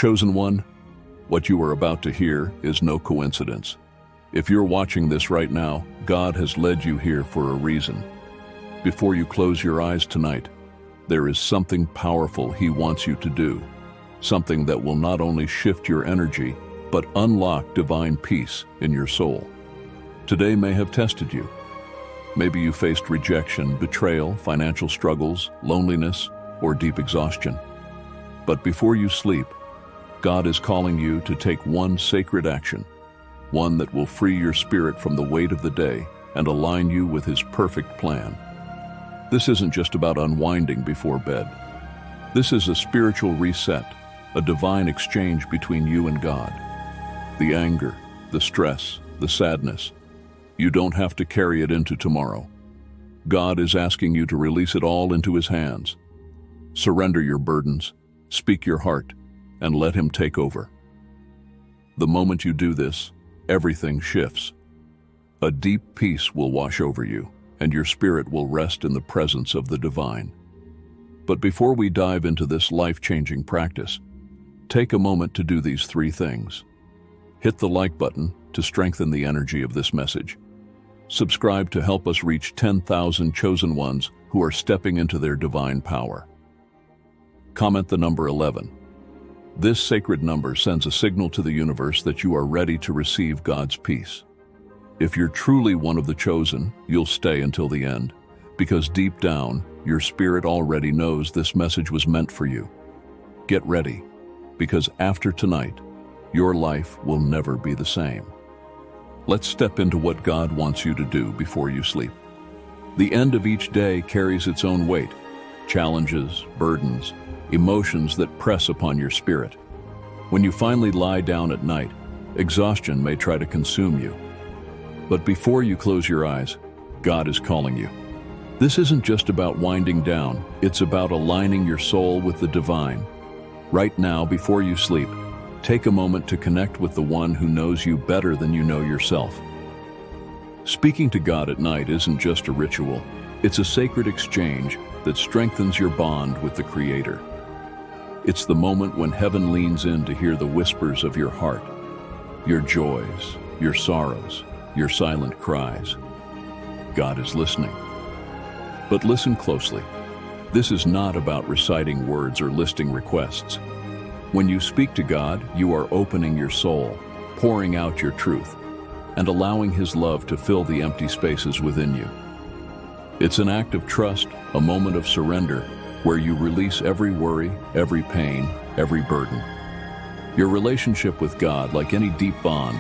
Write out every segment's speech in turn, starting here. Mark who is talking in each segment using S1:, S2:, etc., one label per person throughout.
S1: Chosen one, what you are about to hear is no coincidence. If you're watching this right now, God has led you here for a reason. Before you close your eyes tonight, there is something powerful He wants you to do, something that will not only shift your energy, but unlock divine peace in your soul. Today may have tested you. Maybe you faced rejection, betrayal, financial struggles, loneliness, or deep exhaustion. But before you sleep, God is calling you to take one sacred action, one that will free your spirit from the weight of the day and align you with His perfect plan. This isn't just about unwinding before bed. This is a spiritual reset, a divine exchange between you and God. The anger, the stress, the sadness, you don't have to carry it into tomorrow. God is asking you to release it all into His hands. Surrender your burdens, speak your heart, and let Him take over. The moment you do this, everything shifts. A deep peace will wash over you, and your spirit will rest in the presence of the divine. But before we dive into this life-changing practice, take a moment to do these 3 things. Hit the like button to strengthen the energy of this message. Subscribe to help us reach 10,000 chosen ones who are stepping into their divine power. Comment the number 11. This sacred number sends a signal to the universe that you are ready to receive God's peace. If you're truly one of the chosen, you'll stay until the end, because deep down, your spirit already knows this message was meant for you. Get ready, because after tonight, your life will never be the same. Let's step into what God wants you to do before you sleep. The end of each day carries its own weight, challenges, burdens, emotions that press upon your spirit. When you finally lie down at night, exhaustion may try to consume you. But before you close your eyes, God is calling you. This isn't just about winding down, it's about aligning your soul with the divine. Right now, before you sleep, take a moment to connect with the one who knows you better than you know yourself. Speaking to God at night isn't just a ritual, it's a sacred exchange that strengthens your bond with the Creator. It's the moment when heaven leans in to hear the whispers of your heart, your joys, your sorrows, your silent cries. God is listening. But listen closely. This is not about reciting words or listing requests. When you speak to God, you are opening your soul, pouring out your truth, and allowing His love to fill the empty spaces within you. It's an act of trust, a moment of surrender, where you release every worry, every pain, every burden. Your relationship with God, like any deep bond,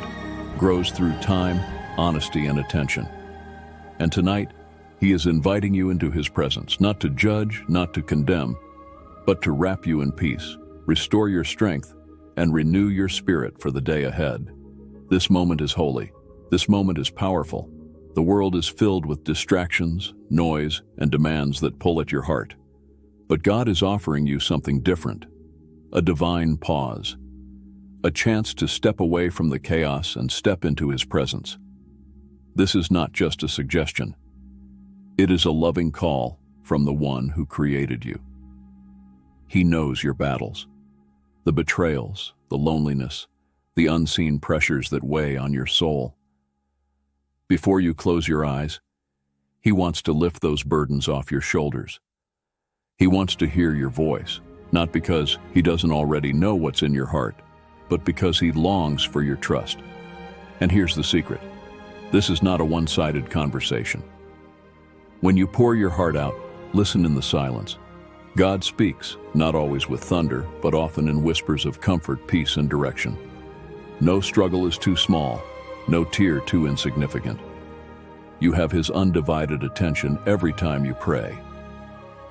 S1: grows through time, honesty, and attention. And tonight, He is inviting you into His presence, not to judge, not to condemn, but to wrap you in peace, restore your strength, and renew your spirit for the day ahead. This moment is holy. This moment is powerful. The world is filled with distractions, noise, and demands that pull at your heart. But God is offering you something different, a divine pause, a chance to step away from the chaos and step into His presence. This is not just a suggestion. It is a loving call from the one who created you. He knows your battles, the betrayals, the loneliness, the unseen pressures that weigh on your soul. Before you close your eyes, He wants to lift those burdens off your shoulders. He wants to hear your voice, not because He doesn't already know what's in your heart, but because He longs for your trust. And here's the secret. This is not a one-sided conversation. When you pour your heart out, listen in the silence. God speaks, not always with thunder, but often in whispers of comfort, peace, and direction. No struggle is too small, no tear too insignificant. You have His undivided attention every time you pray.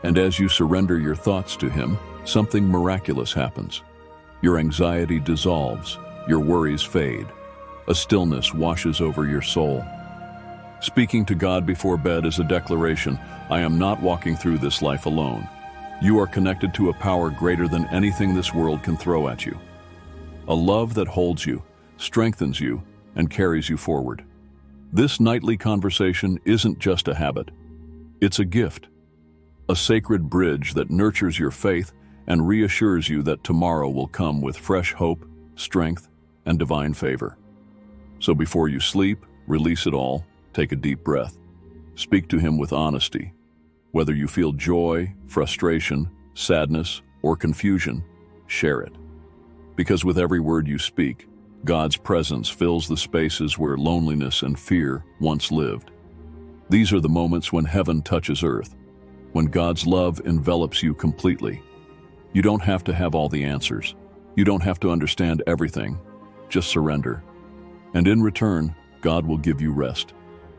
S1: And as you surrender your thoughts to Him, something miraculous happens. Your anxiety dissolves, your worries fade. A stillness washes over your soul. Speaking to God before bed is a declaration, I am not walking through this life alone. You are connected to a power greater than anything this world can throw at you. A love that holds you, strengthens you, and carries you forward. This nightly conversation isn't just a habit. It's a gift, a sacred bridge that nurtures your faith and reassures you that tomorrow will come with fresh hope, strength, and divine favor. So before you sleep, release it all, take a deep breath. Speak to him with honesty. Whether you feel joy, frustration, sadness, or confusion, share it. Because with every word you speak, God's presence fills the spaces where loneliness and fear once lived. These are the moments when heaven touches earth, when God's love envelops you completely. You don't have to have all the answers. You don't have to understand everything. Just surrender. And in return, God will give you rest,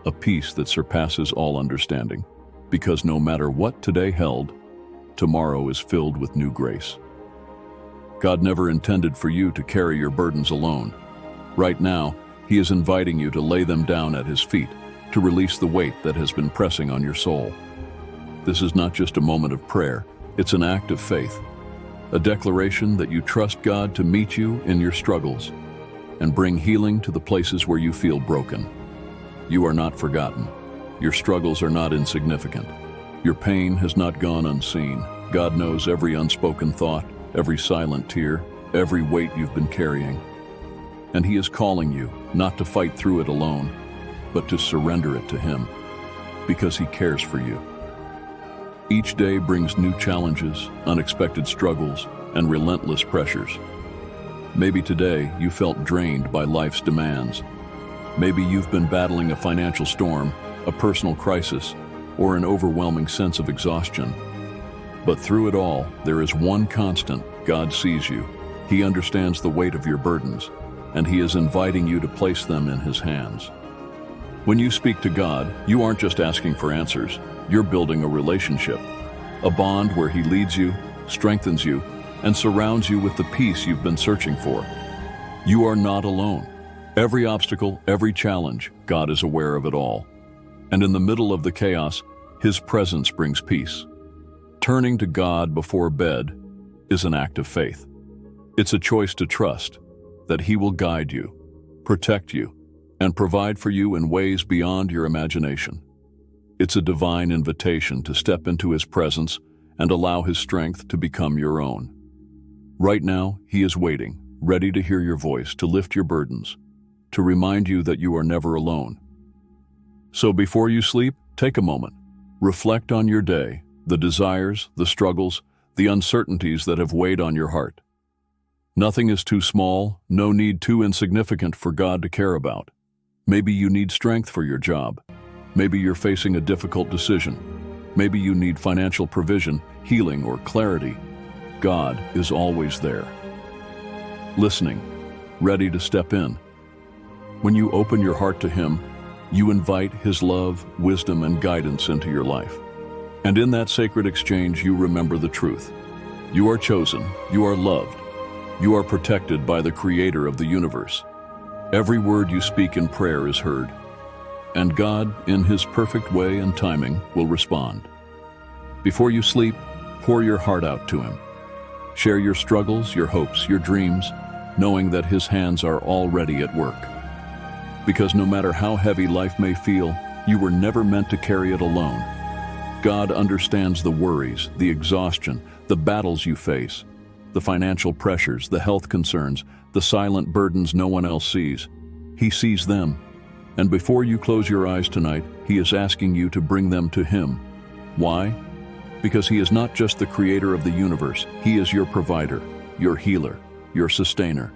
S1: a peace that surpasses all understanding. Because no matter what today held, tomorrow is filled with new grace. God never intended for you to carry your burdens alone. Right now, He is inviting you to lay them down at His feet, to release the weight that has been pressing on your soul. This is not just a moment of prayer, it's an act of faith, a declaration that you trust God to meet you in your struggles and bring healing to the places where you feel broken. You are not forgotten. Your struggles are not insignificant. Your pain has not gone unseen. God knows every unspoken thought, every silent tear, every weight you've been carrying. And He is calling you not to fight through it alone, but to surrender it to Him, because He cares for you. Each day brings new challenges, unexpected struggles, and relentless pressures. Maybe today you felt drained by life's demands. Maybe you've been battling a financial storm, a personal crisis, or an overwhelming sense of exhaustion. But through it all, there is one constant: God sees you. He understands the weight of your burdens, and He is inviting you to place them in His hands. When you speak to God, you aren't just asking for answers. You're building a relationship, a bond where He leads you, strengthens you, and surrounds you with the peace you've been searching for. You are not alone. Every obstacle, every challenge, God is aware of it all. And in the middle of the chaos, His presence brings peace. Turning to God before bed is an act of faith. It's a choice to trust that He will guide you, protect you, and provide for you in ways beyond your imagination. It's a divine invitation to step into His presence and allow His strength to become your own. Right now, He is waiting, ready to hear your voice, to lift your burdens, to remind you that you are never alone. So before you sleep, take a moment. Reflect on your day, the desires, the struggles, the uncertainties that have weighed on your heart. Nothing is too small, no need too insignificant for God to care about. Maybe you need strength for your job. Maybe you're facing a difficult decision. Maybe you need financial provision, healing, or clarity. God is always there, listening, ready to step in. When you open your heart to Him, you invite His love, wisdom, and guidance into your life. And in that sacred exchange, you remember the truth. You are chosen, you are loved, you are protected by the Creator of the universe. Every word you speak in prayer is heard, and God, in His perfect way and timing, will respond. Before you sleep, pour your heart out to Him. Share your struggles, your hopes, your dreams, knowing that His hands are already at work. Because no matter how heavy life may feel, you were never meant to carry it alone. God understands the worries, the exhaustion, the battles you face, the financial pressures, the health concerns, the silent burdens no one else sees. He sees them. And before you close your eyes tonight, He is asking you to bring them to Him. Why? Because He is not just the Creator of the universe. He is your provider, your healer, your sustainer.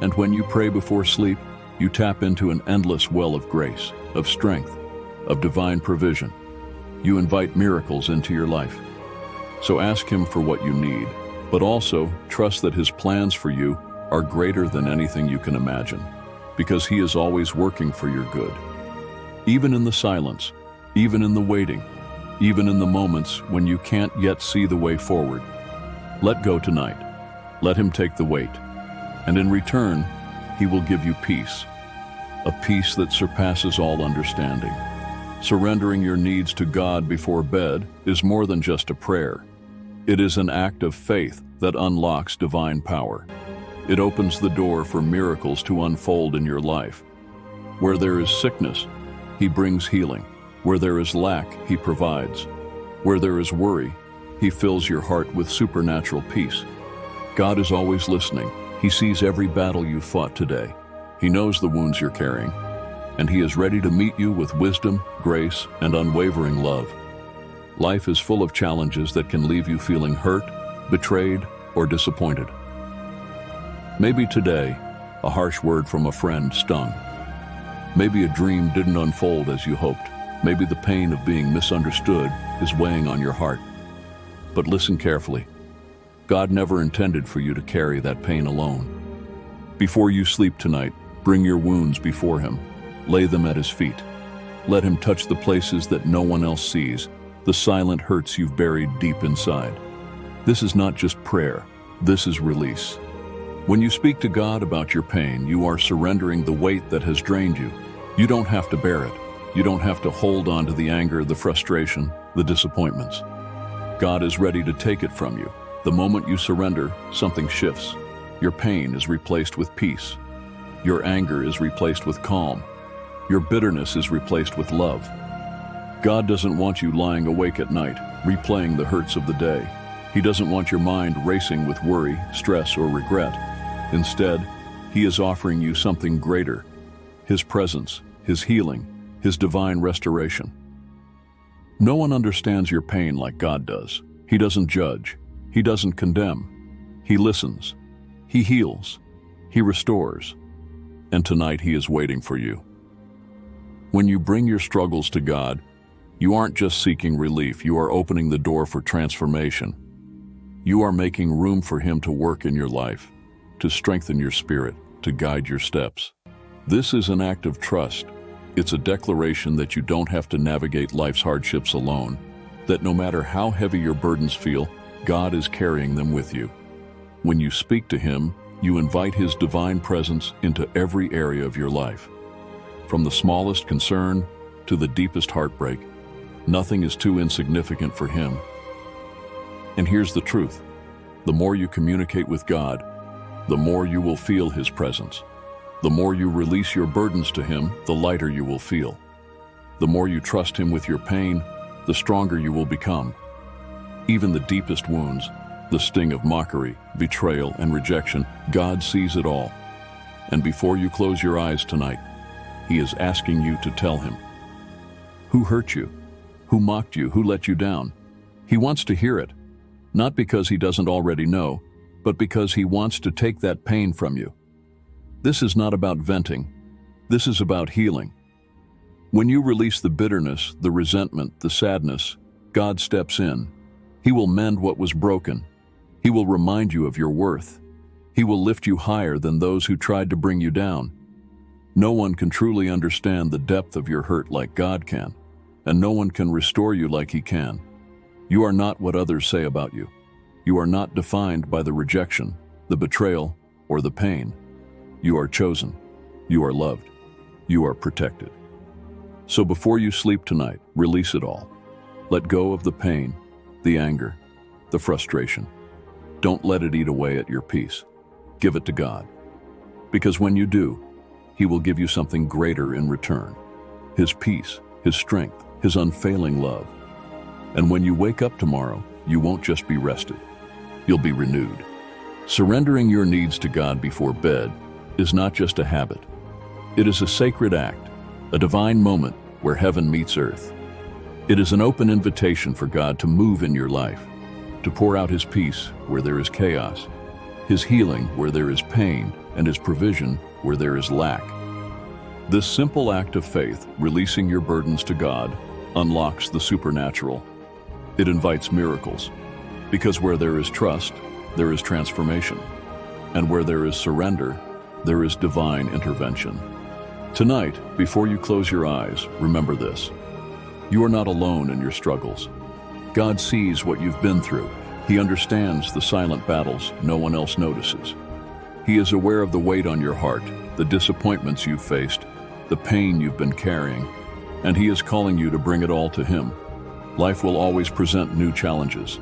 S1: And when you pray before sleep, you tap into an endless well of grace, of strength, of divine provision. You invite miracles into your life. So ask Him for what you need, but also trust that His plans for you are greater than anything you can imagine, because He is always working for your good. Even in the silence, even in the waiting, even in the moments when you can't yet see the way forward, let go tonight. Let Him take the weight. And in return, He will give you peace, a peace that surpasses all understanding. Surrendering your needs to God before bed is more than just a prayer. It is an act of faith that unlocks divine power. It opens the door for miracles to unfold in your life. Where there is sickness, He brings healing. Where there is lack, He provides. Where there is worry, He fills your heart with supernatural peace. God is always listening. He sees every battle you fought today. He knows the wounds you're carrying, and He is ready to meet you with wisdom, grace, and unwavering love. Life is full of challenges that can leave you feeling hurt, betrayed, or disappointed. Maybe today, a harsh word from a friend stung. Maybe a dream didn't unfold as you hoped. Maybe the pain of being misunderstood is weighing on your heart. But listen carefully. God never intended for you to carry that pain alone. Before you sleep tonight, bring your wounds before Him. Lay them at His feet. Let Him touch the places that no one else sees, the silent hurts you've buried deep inside. This is not just prayer. This is release. When you speak to God about your pain, you are surrendering the weight that has drained you. You don't have to bear it. You don't have to hold on to the anger, the frustration, the disappointments. God is ready to take it from you. The moment you surrender, something shifts. Your pain is replaced with peace. Your anger is replaced with calm. Your bitterness is replaced with love. God doesn't want you lying awake at night, replaying the hurts of the day. He doesn't want your mind racing with worry, stress, or regret. Instead, He is offering you something greater: His presence, His healing, His divine restoration. No one understands your pain like God does. He doesn't judge. He doesn't condemn. He listens. He heals. He restores. And tonight He is waiting for you. When you bring your struggles to God, you aren't just seeking relief, you are opening the door for transformation. You are making room for Him to work in your life, to strengthen your spirit, to guide your steps. This is an act of trust. It's a declaration that you don't have to navigate life's hardships alone, that no matter how heavy your burdens feel, God is carrying them with you. When you speak to Him, you invite His divine presence into every area of your life. From the smallest concern to the deepest heartbreak, nothing is too insignificant for Him. And here's the truth: the more you communicate with God, the more you will feel His presence. The more you release your burdens to Him, the lighter you will feel. The more you trust Him with your pain, the stronger you will become. Even the deepest wounds, the sting of mockery, betrayal, and rejection, God sees it all. And before you close your eyes tonight, He is asking you to tell Him. Who hurt you? Who mocked you? Who let you down? He wants to hear it, not because He doesn't already know, but because He wants to take that pain from you. This is not about venting. This is about healing. When you release the bitterness, the resentment, the sadness, God steps in. He will mend what was broken. He will remind you of your worth. He will lift you higher than those who tried to bring you down. No one can truly understand the depth of your hurt like God can, and no one can restore you like He can. You are not what others say about you. You are not defined by the rejection, the betrayal, or the pain. You are chosen. You are loved. You are protected. So before you sleep tonight, release it all. Let go of the pain, the anger, the frustration. Don't let it eat away at your peace. Give it to God. Because when you do, He will give you something greater in return: His peace, His strength, His unfailing love. And when you wake up tomorrow, you won't just be rested. You'll be renewed. Surrendering your needs to God before bed is not just a habit. It is a sacred act, a divine moment where heaven meets earth. It is an open invitation for God to move in your life, to pour out His peace where there is chaos, His healing where there is pain, and His provision where there is lack. This simple act of faith, releasing your burdens to God, unlocks the supernatural. It invites miracles, because where there is trust, there is transformation, and where there is surrender, there is divine intervention. Tonight, before you close your eyes, remember this: you are not alone in your struggles. God sees what you've been through. He understands the silent battles no one else notices. He is aware of the weight on your heart, the disappointments you've faced, the pain you've been carrying, and He is calling you to bring it all to Him. Life will always present new challenges.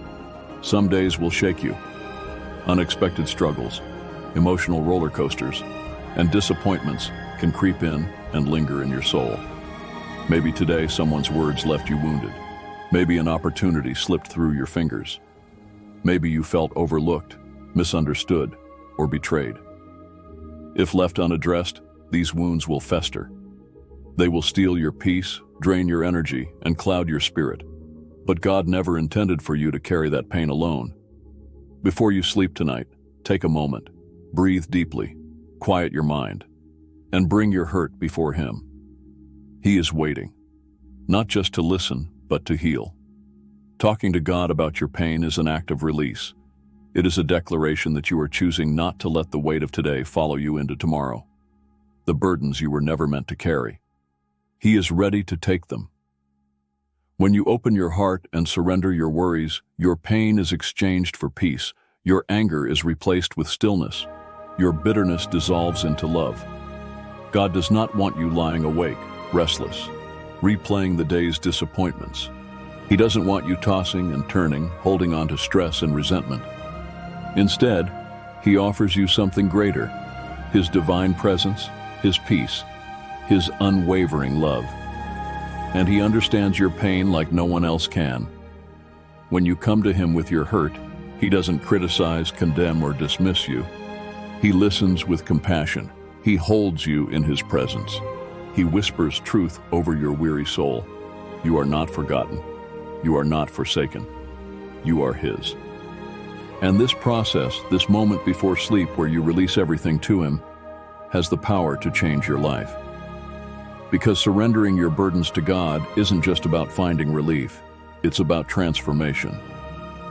S1: Some days will shake you. Unexpected struggles, emotional roller coasters, and disappointments can creep in and linger in your soul. Maybe today someone's words left you wounded. Maybe an opportunity slipped through your fingers. Maybe you felt overlooked, misunderstood, or betrayed. If left unaddressed, these wounds will fester. They will steal your peace, drain your energy, and cloud your spirit. But God never intended for you to carry that pain alone. Before you sleep tonight, take a moment, breathe deeply, quiet your mind, and bring your hurt before Him. He is waiting, not just to listen, but to heal. Talking to God about your pain is an act of release. It is a declaration that you are choosing not to let the weight of today follow you into tomorrow, the burdens you were never meant to carry. He is ready to take them. When you open your heart and surrender your worries, your pain is exchanged for peace, your anger is replaced with stillness, your bitterness dissolves into love. God does not want you lying awake, restless, replaying the day's disappointments. He doesn't want you tossing and turning, holding on to stress and resentment. Instead, He offers you something greater, His divine presence, His peace, His unwavering love. And He understands your pain like no one else can. When you come to Him with your hurt, He doesn't criticize, condemn, or dismiss you. He listens with compassion. He holds you in His presence. He whispers truth over your weary soul. You are not forgotten. You are not forsaken. You are His. And this process, this moment before sleep where you release everything to Him, has the power to change your life. Because surrendering your burdens to God isn't just about finding relief, it's about transformation.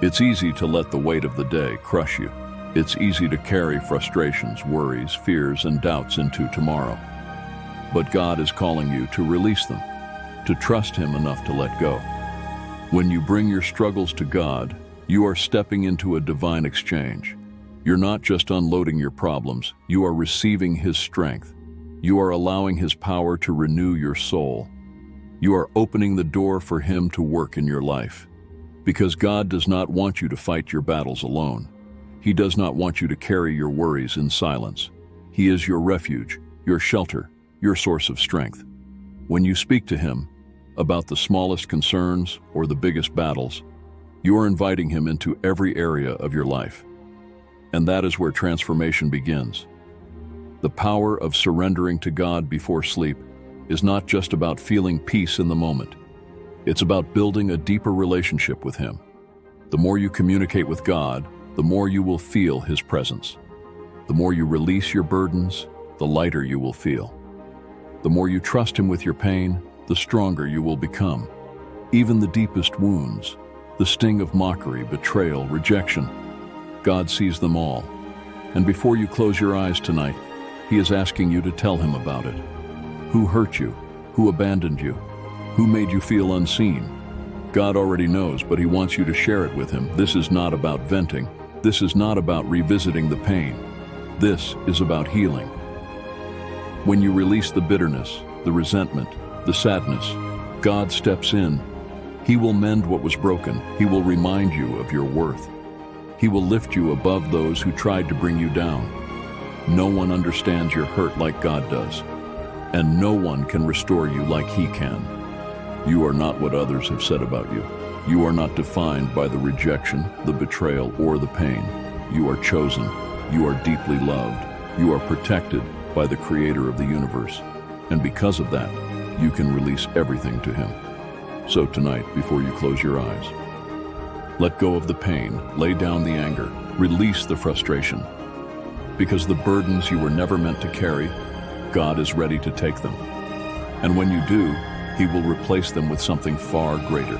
S1: It's easy to let the weight of the day crush you. It's easy to carry frustrations, worries, fears, and doubts into tomorrow. But God is calling you to release them, to trust Him enough to let go. When you bring your struggles to God, you are stepping into a divine exchange. You're not just unloading your problems, you are receiving His strength. You are allowing His power to renew your soul. You are opening the door for Him to work in your life. Because God does not want you to fight your battles alone. He does not want you to carry your worries in silence. He is your refuge, your shelter, your source of strength. When you speak to Him about the smallest concerns or the biggest battles, you are inviting Him into every area of your life. And that is where transformation begins. The power of surrendering to God before sleep is not just about feeling peace in the moment. It's about building a deeper relationship with Him. The more you communicate with God, the more you will feel His presence. The more you release your burdens, the lighter you will feel. The more you trust Him with your pain, the stronger you will become. Even the deepest wounds, the sting of mockery, betrayal, rejection, God sees them all. And before you close your eyes tonight, He is asking you to tell Him about it. Who hurt you? Who abandoned you? Who made you feel unseen? God already knows, but He wants you to share it with Him. This is not about venting. This is not about revisiting the pain. This is about healing. When you release the bitterness, the resentment, the sadness, God steps in. He will mend what was broken. He will remind you of your worth. He will lift you above those who tried to bring you down. No one understands your hurt like God does, and no one can restore you like He can. You are not what others have said about you. You are not defined by the rejection, the betrayal, or the pain. You are chosen. You are deeply loved. You are protected by the Creator of the universe. And because of that, you can release everything to Him. So tonight, before you close your eyes, let go of the pain, lay down the anger, release the frustration. Because the burdens you were never meant to carry, God is ready to take them. And when you do, He will replace them with something far greater.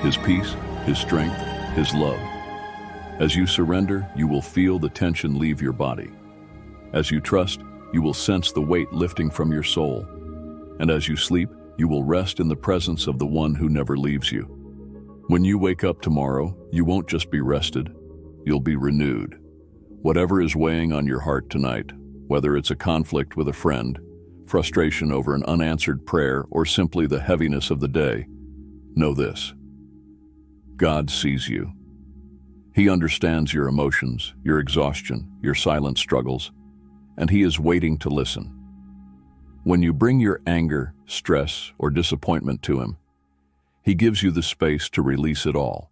S1: His peace, His strength, His love. As you surrender, you will feel the tension leave your body. As you trust, you will sense the weight lifting from your soul. And as you sleep, you will rest in the presence of the One who never leaves you. When you wake up tomorrow, you won't just be rested, you'll be renewed. Whatever is weighing on your heart tonight, whether it's a conflict with a friend, frustration over an unanswered prayer, or simply the heaviness of the day, know this: God sees you. He understands your emotions, your exhaustion, your silent struggles, and He is waiting to listen. When you bring your anger, stress, or disappointment to Him, He gives you the space to release it all.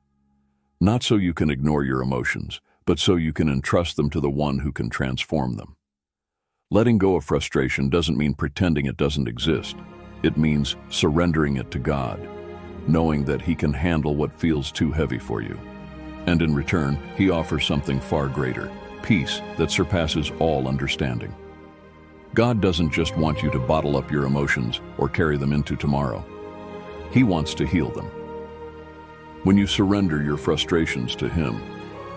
S1: not so you can ignore your emotions, but so you can entrust them to the one who can transform them. Letting go of frustration doesn't mean pretending it doesn't exist. It means surrendering it to God, knowing that He can handle what feels too heavy for you. And in return, He offers something far greater, peace that surpasses all understanding. God doesn't just want you to bottle up your emotions or carry them into tomorrow. He wants to heal them. When you surrender your frustrations to Him,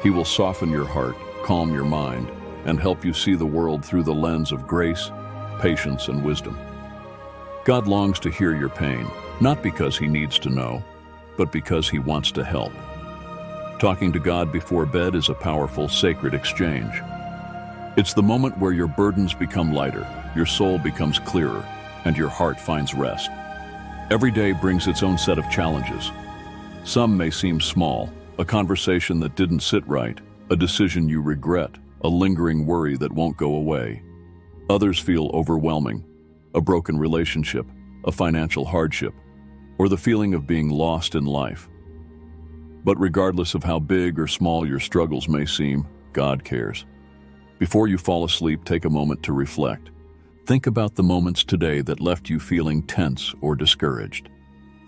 S1: He will soften your heart, calm your mind, and help you see the world through the lens of grace, patience, and wisdom. God longs to hear your pain, not because He needs to know, but because He wants to help. Talking to God before bed is a powerful, sacred exchange. It's the moment where your burdens become lighter, your soul becomes clearer, and your heart finds rest. Every day brings its own set of challenges. Some may seem small, a conversation that didn't sit right, a decision you regret, a lingering worry that won't go away. Others feel overwhelming, a broken relationship, a financial hardship, or the feeling of being lost in life. But regardless of how big or small your struggles may seem, God cares. Before you fall asleep, take a moment to reflect. Think about the moments today that left you feeling tense or discouraged.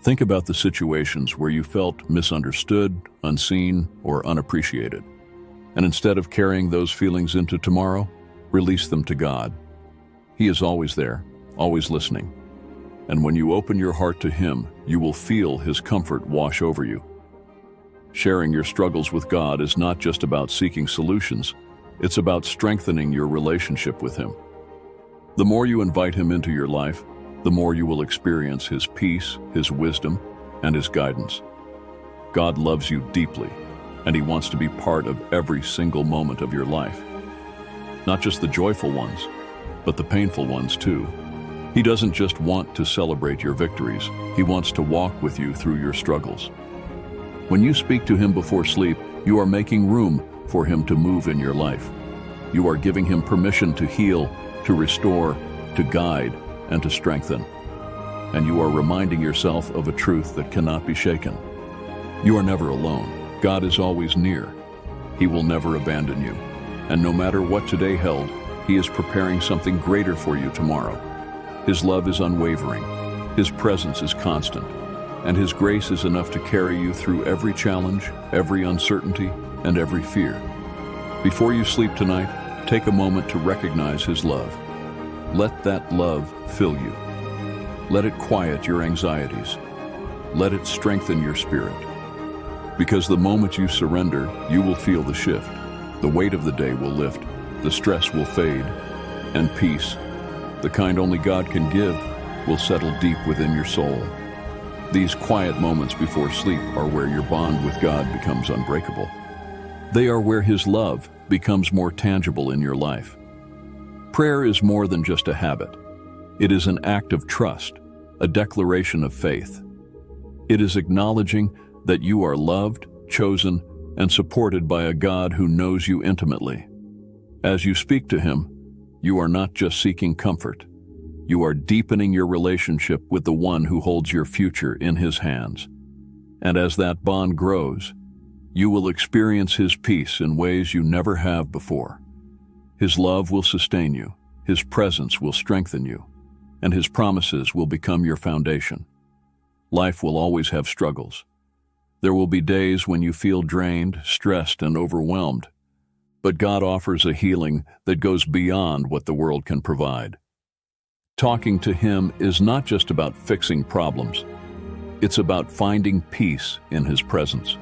S1: Think about the situations where you felt misunderstood, unseen, or unappreciated. And instead of carrying those feelings into tomorrow, release them to God. He is always there, always listening. And when you open your heart to Him, you will feel His comfort wash over you. Sharing your struggles with God is not just about seeking solutions, it's about strengthening your relationship with Him. The more you invite Him into your life, the more you will experience His peace, His wisdom, and His guidance. God loves you deeply, and He wants to be part of every single moment of your life. Not just the joyful ones, but the painful ones too. He doesn't just want to celebrate your victories, He wants to walk with you through your struggles. When you speak to Him before sleep, you are making room for Him to move in your life. You are giving Him permission to heal, to restore, to guide, and to strengthen. And you are reminding yourself of a truth that cannot be shaken. You are never alone. God is always near. He will never abandon you. And no matter what today held, He is preparing something greater for you tomorrow. His love is unwavering. His presence is constant. And His grace is enough to carry you through every challenge, every uncertainty, and every fear. Before you sleep tonight, take a moment to recognize His love. Let that love fill you. Let it quiet your anxieties. Let it strengthen your spirit. Because the moment you surrender, you will feel the shift. The weight of the day will lift, the stress will fade, and peace, the kind only God can give, will settle deep within your soul. These quiet moments before sleep are where your bond with God becomes unbreakable. They are where His love becomes more tangible in your life. Prayer is more than just a habit. It is an act of trust, a declaration of faith. It is acknowledging that you are loved, chosen, and supported by a God who knows you intimately. As you speak to Him, you are not just seeking comfort. You are deepening your relationship with the one who holds your future in His hands. And as that bond grows, you will experience His peace in ways you never have before. His love will sustain you, His presence will strengthen you, and His promises will become your foundation. Life will always have struggles. There will be days when you feel drained, stressed, and overwhelmed. But God offers a healing that goes beyond what the world can provide. Talking to Him is not just about fixing problems. It's about finding peace in His presence.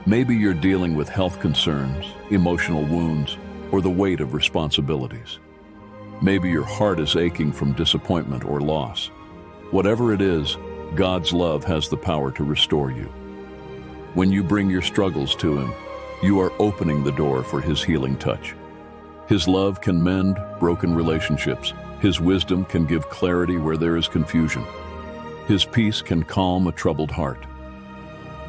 S1: Maybe you're dealing with health concerns, emotional wounds, or the weight of responsibilities. Maybe your heart is aching from disappointment or loss. Whatever it is, God's love has the power to restore you. When you bring your struggles to Him, you are opening the door for His healing touch. His love can mend broken relationships. His wisdom can give clarity where there is confusion. His peace can calm a troubled heart.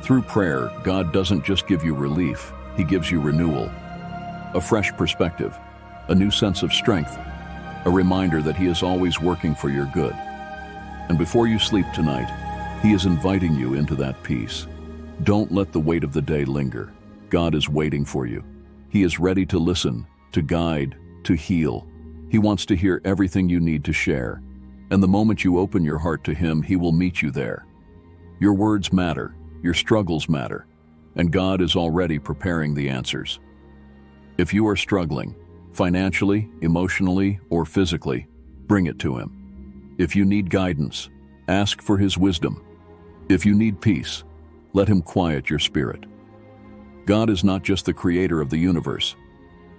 S1: Through prayer, God doesn't just give you relief, He gives you renewal, a fresh perspective, a new sense of strength, a reminder that He is always working for your good. And before you sleep tonight, He is inviting you into that peace. Don't let the weight of the day linger. God is waiting for you. He is ready to listen, to guide, to heal. He wants to hear everything you need to share. And the moment you open your heart to Him, He will meet you there. Your words matter, your struggles matter, and God is already preparing the answers. If you are struggling, financially, emotionally, or physically, bring it to Him. If you need guidance, ask for His wisdom. If you need peace, let Him quiet your spirit. God is not just the creator of the universe.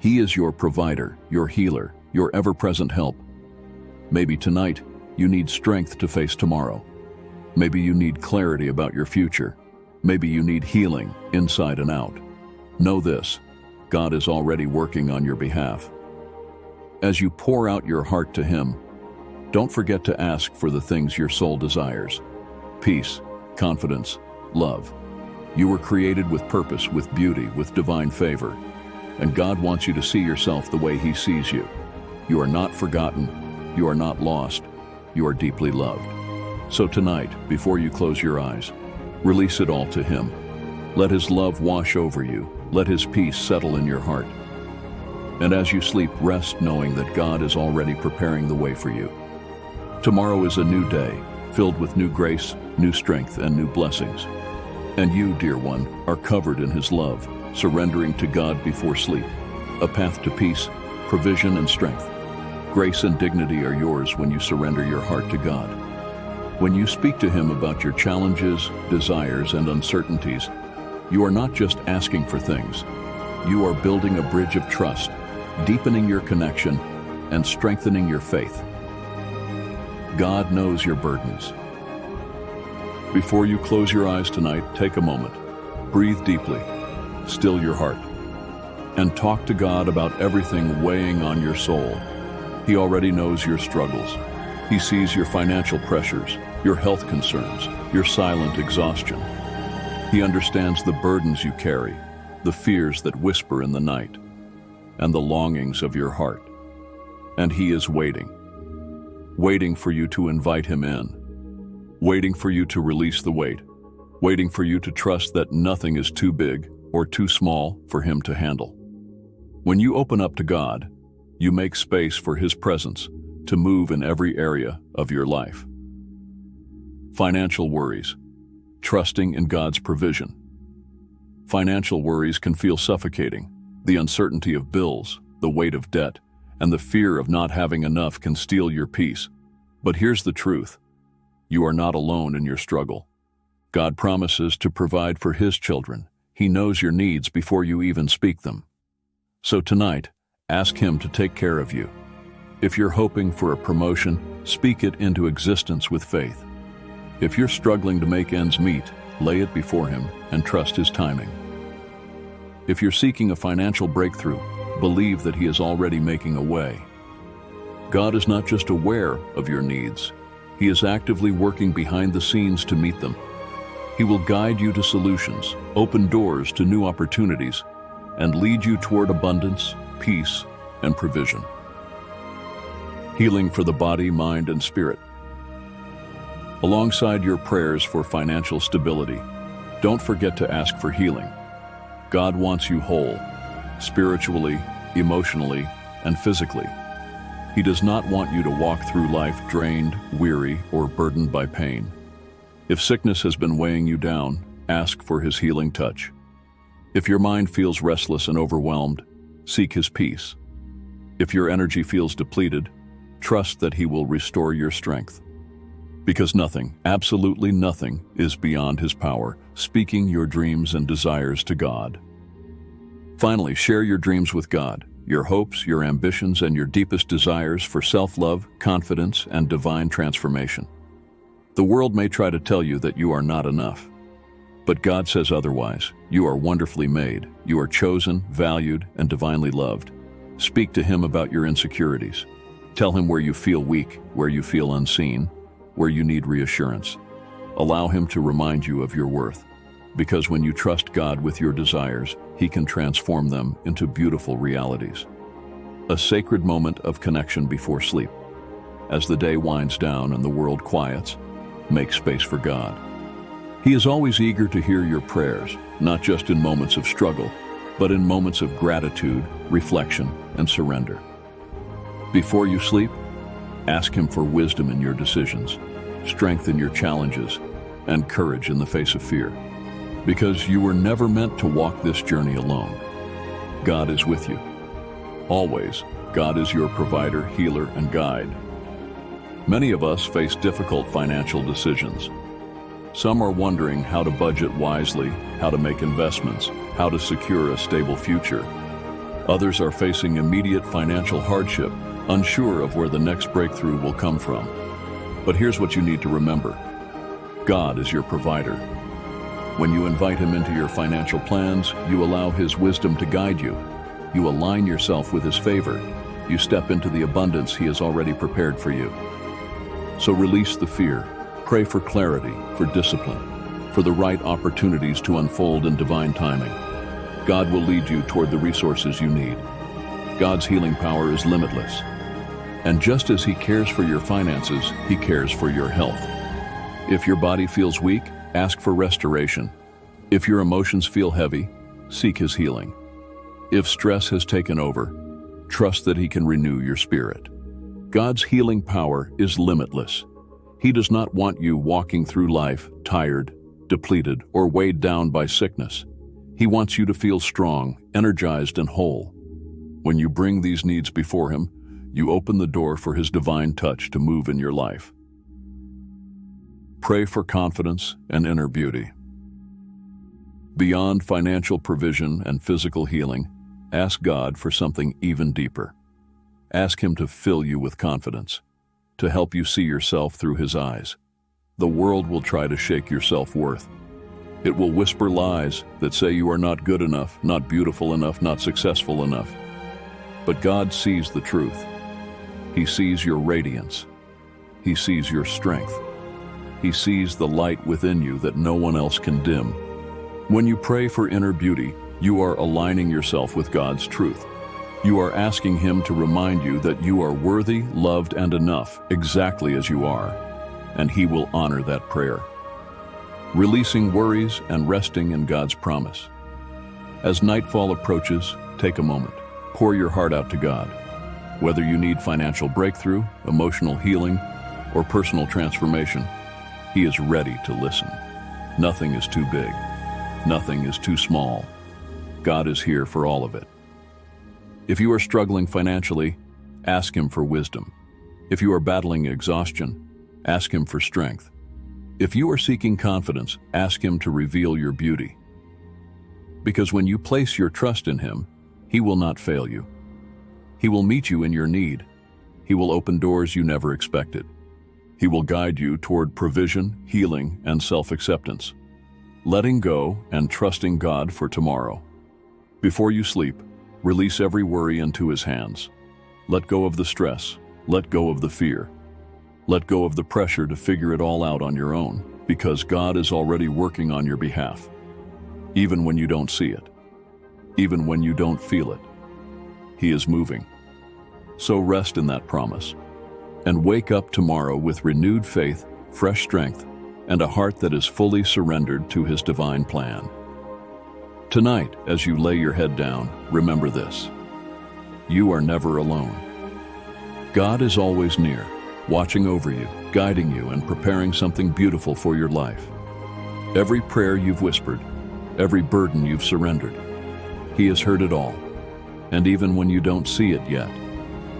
S1: He is your provider, your healer, your ever-present help. Maybe tonight, you need strength to face tomorrow. Maybe you need clarity about your future. Maybe you need healing inside and out. Know this, God is already working on your behalf. As you pour out your heart to Him, don't forget to ask for the things your soul desires: peace, confidence, love. You were created with purpose, with beauty, with divine favor. And God wants you to see yourself the way He sees you. You are not forgotten. You are not lost. You are deeply loved. So tonight, before you close your eyes, release it all to Him. Let His love wash over you. Let His peace settle in your heart. And as you sleep, rest knowing that God is already preparing the way for you. Tomorrow is a new day, filled with new grace, new strength, and new blessings. And you, dear one, are covered in His love, surrendering to God before sleep. A path to peace, provision, and strength. Grace and dignity are yours when you surrender your heart to God. When you speak to Him about your challenges, desires, and uncertainties, you are not just asking for things. You are building a bridge of trust, deepening your connection, and strengthening your faith. God knows your burdens. Before you close your eyes tonight, take a moment. Breathe deeply. Still your heart. And talk to God about everything weighing on your soul. He already knows your struggles. He sees your financial pressures, your health concerns, your silent exhaustion. He understands the burdens you carry, the fears that whisper in the night, and the longings of your heart. And He is waiting for you to invite Him in, waiting for you to release the weight, waiting for you to trust that nothing is too big or too small for Him to handle. When you open up to God, you make space for His presence to move in every area of your life. Financial worries. Trusting in God's provision. Financial worries can feel suffocating. The uncertainty of bills, the weight of debt, and the fear of not having enough can steal your peace. But here's the truth. You are not alone in your struggle. God promises to provide for His children. He knows your needs before you even speak them. So tonight, ask Him to take care of you. If you're hoping for a promotion, speak it into existence with faith. If you're struggling to make ends meet, lay it before Him and trust His timing. If you're seeking a financial breakthrough, believe that He is already making a way. God is not just aware of your needs. He is actively working behind the scenes to meet them. He will guide you to solutions, open doors to new opportunities, and lead you toward abundance, peace, and provision. Healing for the body, mind, and spirit. Alongside your prayers for financial stability, don't forget to ask for healing. God wants you whole, spiritually, emotionally, and physically. He does not want you to walk through life drained, weary, or burdened by pain. If sickness has been weighing you down, ask for His healing touch. If your mind feels restless and overwhelmed, seek His peace. If your energy feels depleted, trust that He will restore your strength. Because nothing, absolutely nothing, is beyond His power, speaking your dreams and desires to God. Finally, share your dreams with God, your hopes, your ambitions, and your deepest desires for self-love, confidence, and divine transformation. The world may try to tell you that you are not enough. But God says otherwise. You are wonderfully made. You are chosen, valued, and divinely loved. Speak to Him about your insecurities. Tell Him where you feel weak, where you feel unseen, where you need reassurance. Allow Him to remind you of your worth. Because when you trust God with your desires, He can transform them into beautiful realities. A sacred moment of connection before sleep. As the day winds down and the world quiets, make space for God. He is always eager to hear your prayers, not just in moments of struggle, but in moments of gratitude, reflection, and surrender. Before you sleep, ask Him for wisdom in your decisions, strength in your challenges, and courage in the face of fear. Because you were never meant to walk this journey alone. God is with you. Always, God is your provider, healer, and guide. Many of us face difficult financial decisions. Some are wondering how to budget wisely, how to make investments, how to secure a stable future. Others are facing immediate financial hardship, unsure of where the next breakthrough will come from. But here's what you need to remember. God is your provider. When you invite Him into your financial plans, you allow His wisdom to guide you. You align yourself with His favor. You step into the abundance He has already prepared for you. So release the fear. Pray for clarity, for discipline, for the right opportunities to unfold in divine timing. God will lead you toward the resources you need. God's healing power is limitless. And just as He cares for your finances, He cares for your health. If your body feels weak, ask for restoration. If your emotions feel heavy, seek His healing. If stress has taken over, trust that He can renew your spirit. God's healing power is limitless. He does not want you walking through life tired, depleted, or weighed down by sickness. He wants you to feel strong, energized, and whole. When you bring these needs before Him, you open the door for His divine touch to move in your life. Pray for confidence and inner beauty. Beyond financial provision and physical healing, ask God for something even deeper. Ask Him to fill you with confidence, to help you see yourself through His eyes. The world will try to shake your self-worth. It will whisper lies that say you are not good enough, not beautiful enough, not successful enough. But God sees the truth. He sees your radiance. He sees your strength. He sees the light within you that no one else can dim. When you pray for inner beauty, you are aligning yourself with God's truth. You are asking Him to remind you that you are worthy, loved, and enough, exactly as you are, and He will honor that prayer. Releasing worries and resting in God's promise. As nightfall approaches, take a moment. Pour your heart out to God. Whether you need financial breakthrough, emotional healing, or personal transformation, He is ready to listen. Nothing is too big. Nothing is too small. God is here for all of it. If you are struggling financially, ask Him for wisdom. If you are battling exhaustion, ask Him for strength. If you are seeking confidence, ask Him to reveal your beauty. Because when you place your trust in Him, He will not fail you. He will meet you in your need. He will open doors you never expected. He will guide you toward provision, healing, and self-acceptance. Letting go and trusting God for tomorrow. Before you sleep, release every worry into His hands. Let go of the stress. Let go of the fear. Let go of the pressure to figure it all out on your own, because God is already working on your behalf. Even when you don't see it. Even when you don't feel it. He is moving. So rest in that promise. And wake up tomorrow with renewed faith, fresh strength, and a heart that is fully surrendered to His divine plan. Tonight, as you lay your head down, remember this. You are never alone. God is always near, watching over you, guiding you, and preparing something beautiful for your life. Every prayer you've whispered, every burden you've surrendered, He has heard it all. And even when you don't see it yet,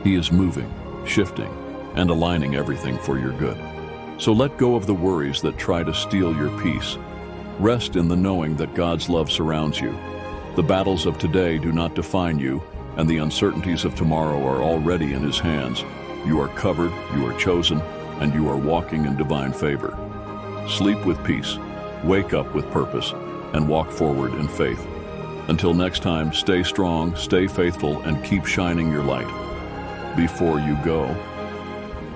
S1: He is moving, shifting, and aligning everything for your good. So let go of the worries that try to steal your peace. Rest in the knowing that God's love surrounds you. The battles of today do not define you, and the uncertainties of tomorrow are already in His hands. You are covered, you are chosen, and you are walking in divine favor. Sleep with peace, wake up with purpose, and walk forward in faith. Until next time, stay strong, stay faithful, and keep shining your light. Before you go,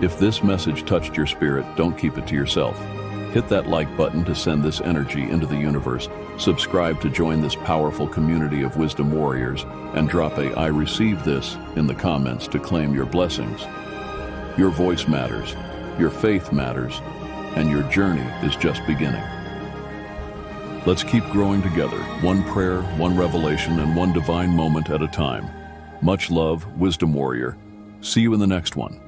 S1: if this message touched your spirit, don't keep it to yourself. Hit that like button to send this energy into the universe, subscribe to join this powerful community of wisdom warriors, and drop a "I receive this" in the comments to claim your blessings. Your voice matters, your faith matters, and your journey is just beginning. Let's keep growing together, one prayer, one revelation, and one divine moment at a time. Much love, Wisdom Warrior. See you in the next one.